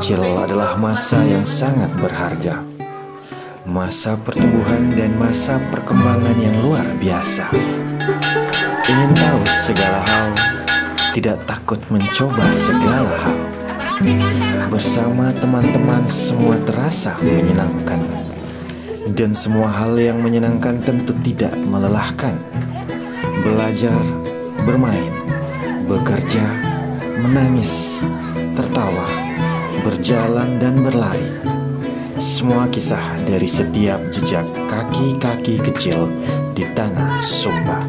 kecil adalah masa yang sangat berharga. Masa pertumbuhan dan masa perkembangan yang luar biasa. Ingin tahu segala hal, tidak takut mencoba segala hal. Bersama teman-teman semua terasa menyenangkan. Dan semua hal yang menyenangkan tentu tidak melelahkan. Belajar, bermain, bekerja, menangis, tertawa, berjalan dan berlari. Semua kisah dari setiap jejak kaki-kaki kecil di tanah Sumba.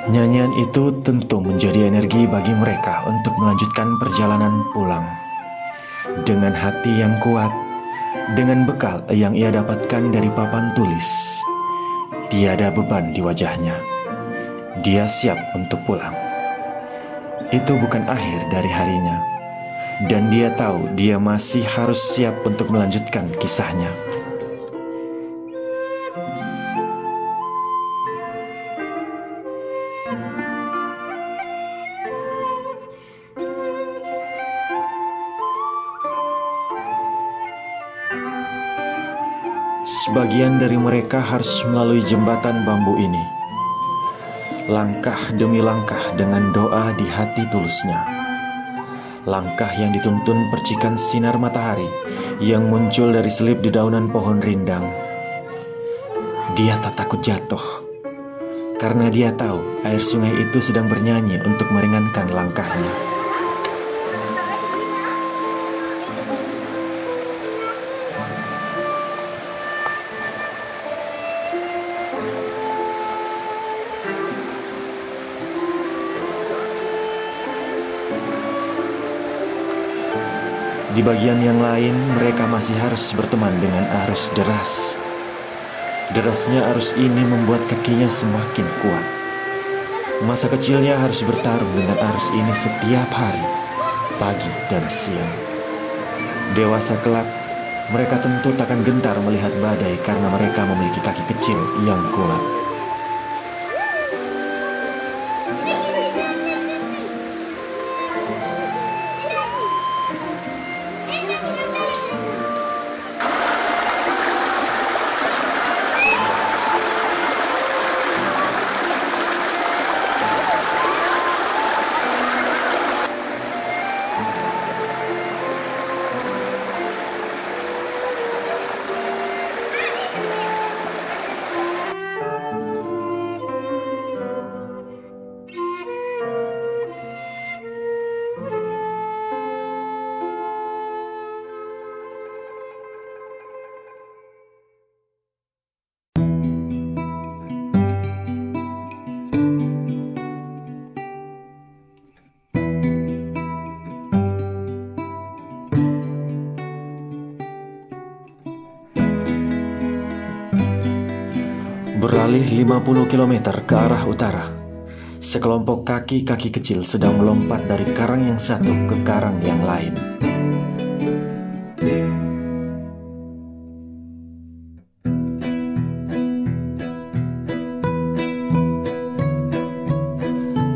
Nyanyian itu tentu menjadi energi bagi mereka untuk melanjutkan perjalanan pulang. Dengan hati yang kuat, dengan bekal yang ia dapatkan dari papan tulis, tiada beban di wajahnya. Dia siap untuk pulang. Itu bukan akhir dari harinya, dan dia tahu dia masih harus siap untuk melanjutkan kisahnya. Sebagian dari mereka harus melalui jembatan bambu ini. Langkah demi langkah dengan doa di hati tulusnya. Langkah yang dituntun percikan sinar matahari yang muncul dari selip dedaunan pohon rindang. Dia tak takut jatuh, karena dia tahu air sungai itu sedang bernyanyi untuk meringankan langkahnya. Di bagian yang lain, mereka masih harus berteman dengan arus deras. Derasnya arus ini membuat kakinya semakin kuat. Masa kecilnya harus bertarung dengan arus ini setiap hari, pagi dan siang. Dewasa kelak, mereka tentu takkan gentar melihat badai karena mereka memiliki kaki kecil yang kuat. Beralih 50 km ke arah utara, sekelompok kaki-kaki kecil sedang melompat dari karang yang satu ke karang yang lain.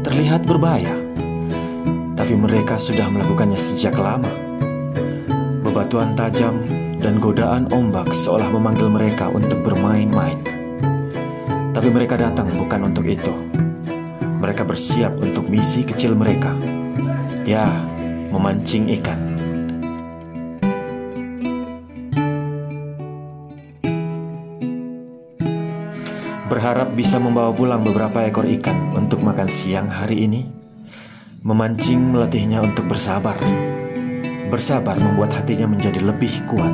Terlihat berbahaya, tapi mereka sudah melakukannya sejak lama. Bebatuan tajam dan godaan ombak seolah memanggil mereka untuk bermain-main. Tapi mereka datang bukan untuk itu. mereka bersiap untuk misi kecil mereka. Ya, memancing ikan. Berharap bisa membawa pulang beberapa ekor ikan untuk makan siang hari ini. Memancing melatihnya untuk bersabar. Bersabar membuat hatinya menjadi lebih kuat.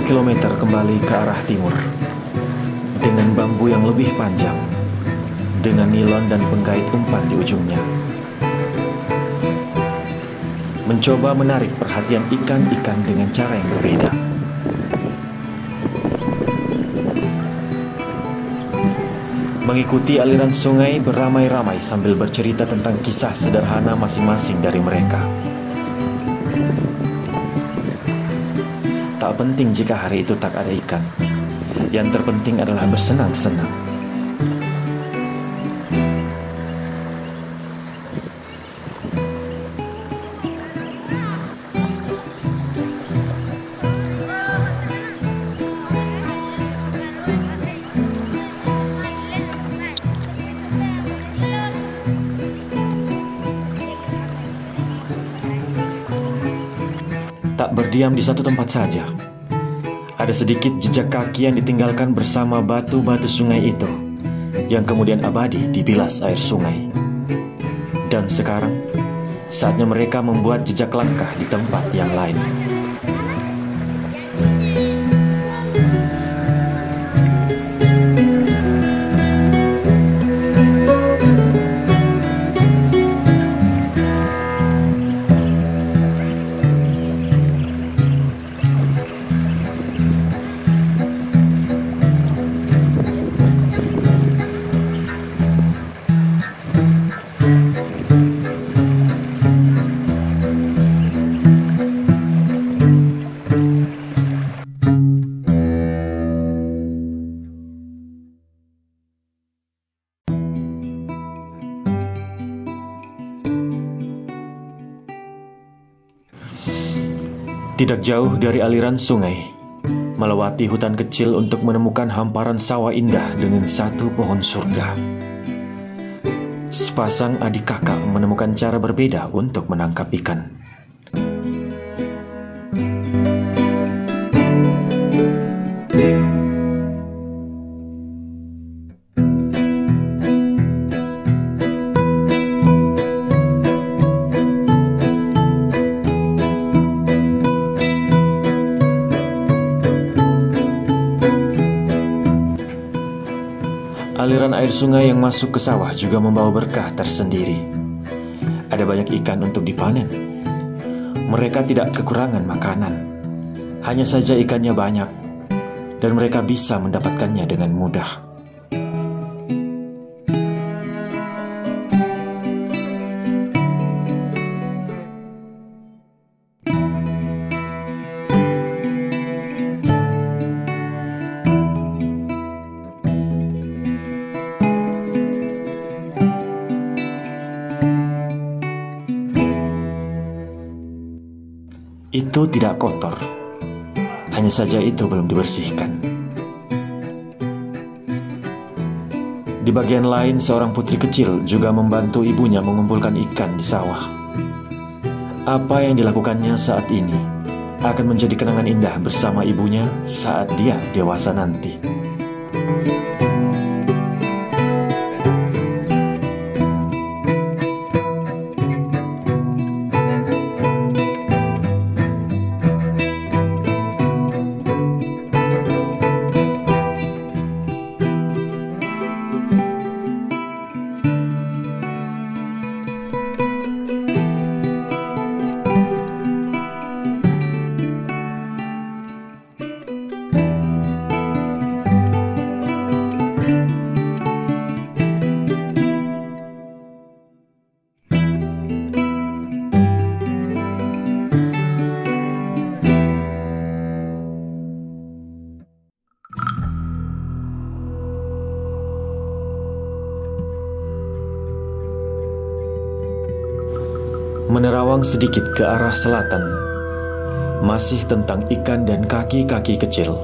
Kilometer kembali ke arah timur dengan bambu yang lebih panjang, dengan nilon dan penggait umpan di ujungnya, mencoba menarik perhatian ikan-ikan dengan cara yang berbeda. Mengikuti aliran sungai beramai-ramai sambil bercerita tentang kisah sederhana masing-masing dari mereka. Tak penting jika hari itu tak ada ikan. Yang terpenting adalah bersenang-senang. Tak berdiam di satu tempat saja. Ada sedikit jejak kaki yang ditinggalkan bersama batu-batu sungai itu, yang kemudian abadi dibilas air sungai. Dan sekarang, saatnya mereka membuat jejak langkah di tempat yang lain. Tidak jauh dari aliran sungai, melewati hutan kecil untuk menemukan hamparan sawah indah dengan satu pohon surga. Sepasang adik kakak menemukan cara berbeda untuk menangkap ikan. Aliran air sungai yang masuk ke sawah juga membawa berkah tersendiri. Ada banyak ikan untuk dipanen. Mereka tidak kekurangan makanan. Hanya saja ikannya banyak, dan mereka bisa mendapatkannya dengan mudah. Itu tidak kotor, hanya saja itu belum dibersihkan. Di bagian lain, seorang putri kecil juga membantu ibunya mengumpulkan ikan di sawah. Apa yang dilakukannya saat ini akan menjadi kenangan indah bersama ibunya saat dia dewasa nanti. Menerawang sedikit ke arah selatan, masih tentang ikan dan kaki-kaki kecil.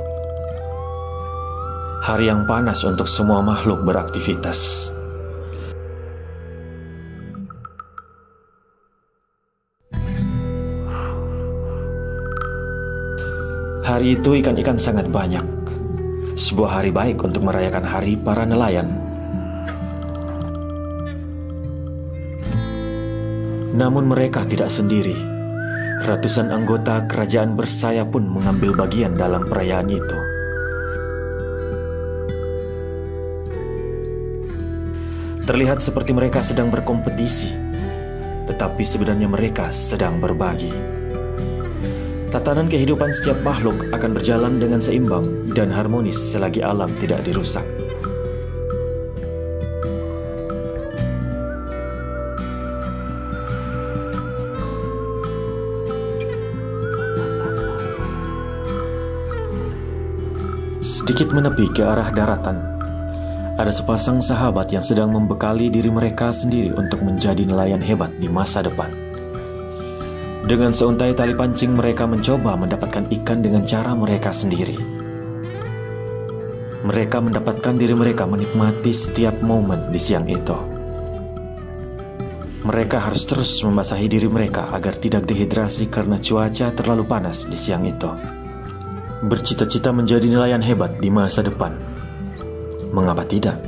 Hari yang panas untuk semua makhluk beraktivitas. Hari itu ikan-ikan sangat banyak. Sebuah hari baik untuk merayakan hari para nelayan. Namun mereka tidak sendiri. Ratusan anggota kerajaan bersayap pun mengambil bagian dalam perayaan itu. Terlihat seperti mereka sedang berkompetisi, tetapi sebenarnya mereka sedang berbagi. Tatanan kehidupan setiap makhluk akan berjalan dengan seimbang dan harmonis selagi alam tidak dirusak. Sedikit menepi ke arah daratan, ada sepasang sahabat yang sedang membekali diri mereka sendiri untuk menjadi nelayan hebat di masa depan. Dengan seuntai tali pancing, mereka mencoba mendapatkan ikan dengan cara mereka sendiri. Mereka mendapatkan diri mereka menikmati setiap momen di siang itu. Mereka harus terus membasahi diri mereka agar tidak dehidrasi karena cuaca terlalu panas di siang itu. Bercita-cita menjadi nelayan hebat di masa depan. Mengapa tidak?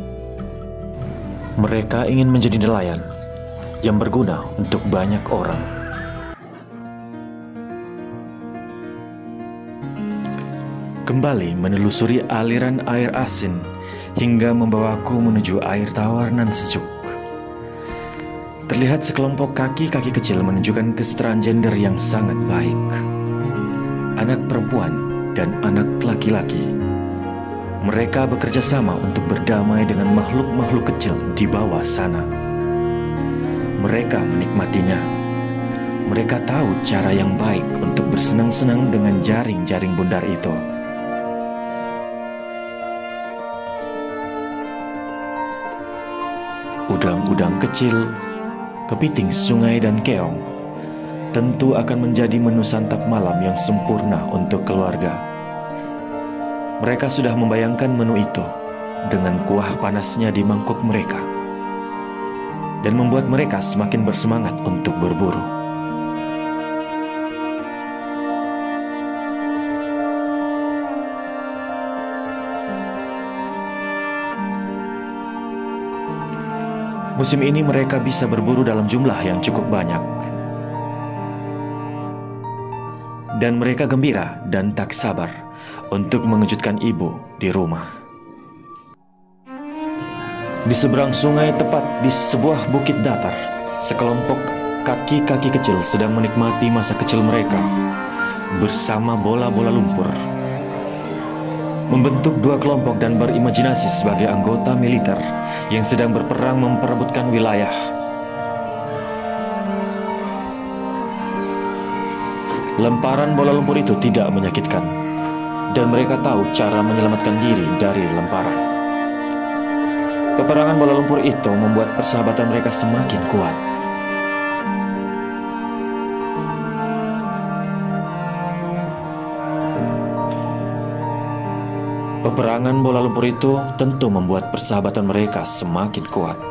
Mereka ingin menjadi nelayan yang berguna untuk banyak orang. Kembali menelusuri aliran air asin hingga membawaku menuju air tawar nan sejuk. Terlihat sekelompok kaki-kaki kecil menunjukkan kesetaraan gender yang sangat baik. Anak perempuan dan anak laki-laki. Mereka bekerja sama untuk berdamai dengan makhluk-makhluk kecil di bawah sana. Mereka menikmatinya. Mereka tahu cara yang baik untuk bersenang-senang dengan jaring-jaring bundar itu. Udang-udang kecil, kepiting sungai dan keong tentu akan menjadi menu santap malam yang sempurna untuk keluarga. Mereka sudah membayangkan menu itu dengan kuah panasnya di mangkuk mereka dan membuat mereka semakin bersemangat untuk berburu. Musim ini mereka bisa berburu dalam jumlah yang cukup banyak. Dan mereka gembira dan tak sabar untuk mengejutkan ibu di rumah. Di seberang sungai, tepat di sebuah bukit datar, sekelompok kaki-kaki kecil sedang menikmati masa kecil mereka bersama bola-bola lumpur. Membentuk dua kelompok dan berimajinasi sebagai anggota militer yang sedang berperang memperebutkan wilayah. Lemparan bola lumpur itu tidak menyakitkan, dan mereka tahu cara menyelamatkan diri dari lemparan. Peperangan bola lumpur itu membuat persahabatan mereka semakin kuat. Peperangan bola lumpur itu tentu membuat persahabatan mereka semakin kuat.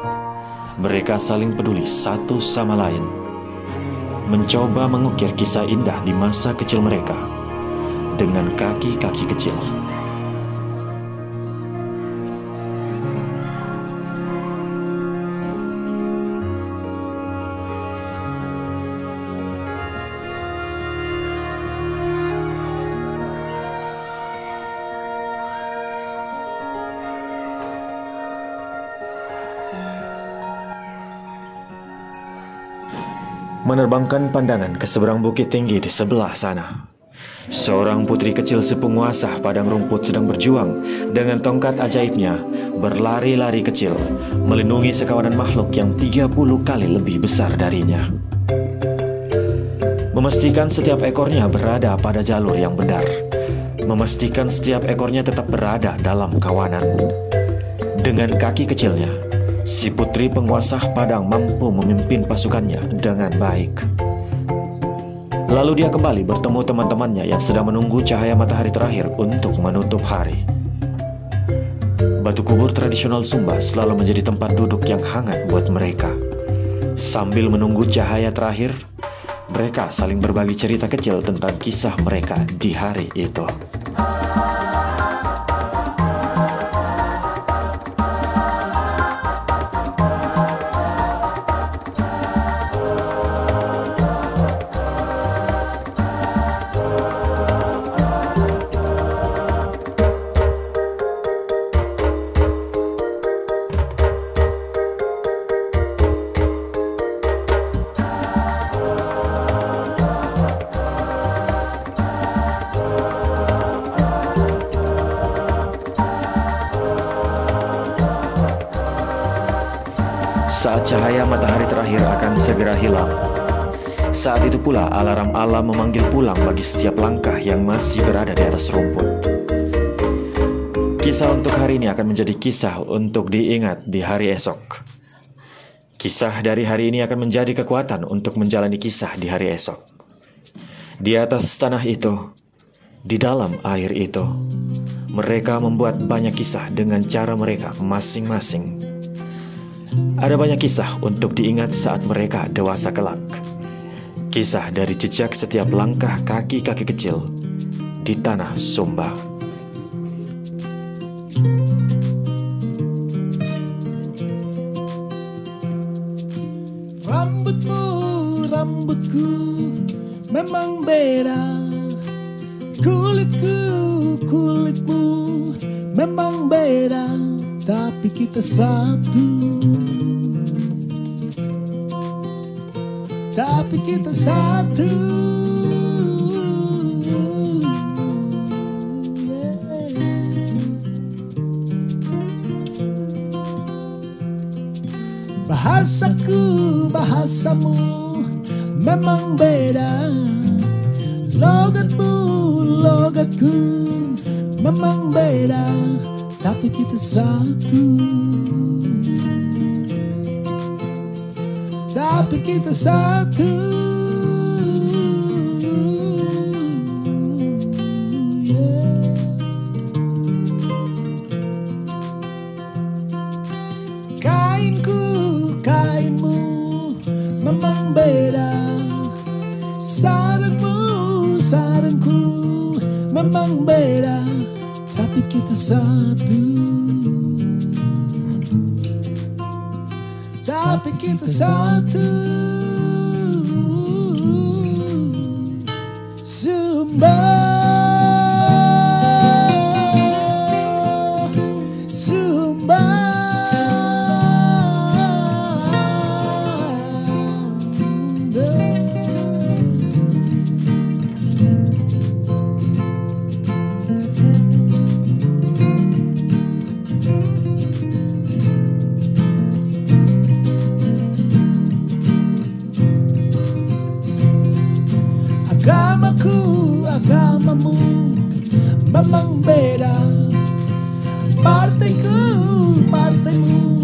Mereka saling peduli satu sama lain, mencoba mengukir kisah indah di masa kecil mereka dengan kaki-kaki kecil. Menerbangkan pandangan ke seberang bukit tinggi di sebelah sana, seorang putri kecil si penguasa padang rumput sedang berjuang dengan tongkat ajaibnya, berlari-lari kecil, melindungi sekawanan makhluk yang 30 kali lebih besar darinya. Memastikan setiap ekornya berada pada jalur yang benar, memastikan setiap ekornya tetap berada dalam kawanan. Dengan kaki kecilnya, si putri penguasa padang mampu memimpin pasukannya dengan baik. Lalu dia kembali bertemu teman-temannya yang sedang menunggu cahaya matahari terakhir untuk menutup hari. Batu kubur tradisional Sumba selalu menjadi tempat duduk yang hangat buat mereka. Sambil menunggu cahaya terakhir, mereka saling berbagi cerita kecil tentang kisah mereka di hari itu. Saat cahaya matahari terakhir akan segera hilang. Saat itu pula alarm alam memanggil pulang bagi setiap langkah yang masih berada di atas rumput. Kisah untuk hari ini akan menjadi kisah untuk diingat di hari esok. Kisah dari hari ini akan menjadi kekuatan untuk menjalani kisah di hari esok. Di atas tanah itu, di dalam air itu, mereka membuat banyak kisah dengan cara mereka masing-masing. Ada banyak kisah untuk diingat saat mereka dewasa kelak. Kisah dari jejak setiap langkah kaki-kaki kecil di tanah Sumba. Rambutmu, rambutku memang beda. Kulitku, kulitmu memang beda. Tapi kita satu. Tapi kita satu. Bahasaku, bahasamu memang beda. Logatmu, logatku memang beda. Tapi kita satu. Tapi kita satu. Kainku, kainmu memang beda. Sarangmu, sarangku memang beda. Tapi kita satu. Tapi kita satu. Sumba, Sumba. Agamaku, agamamu memang beda. Partaiku, partaimu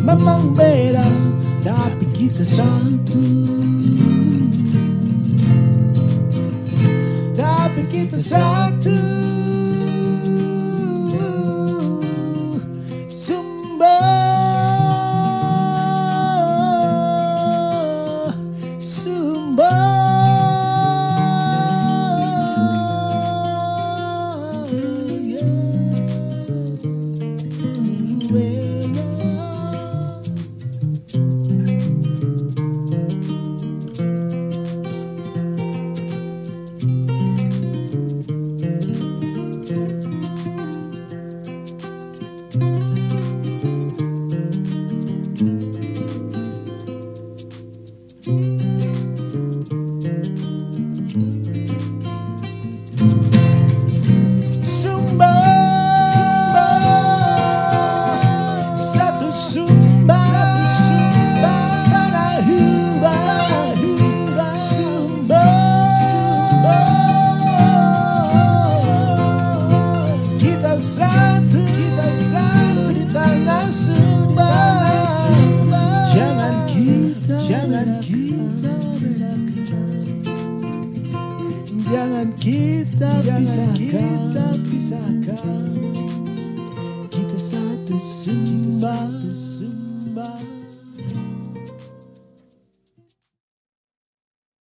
memang beda. Tapi kita satu. Tapi kita satu. Sumba, Sumba. Jangan kita pisahkan. Kita satu Sumba.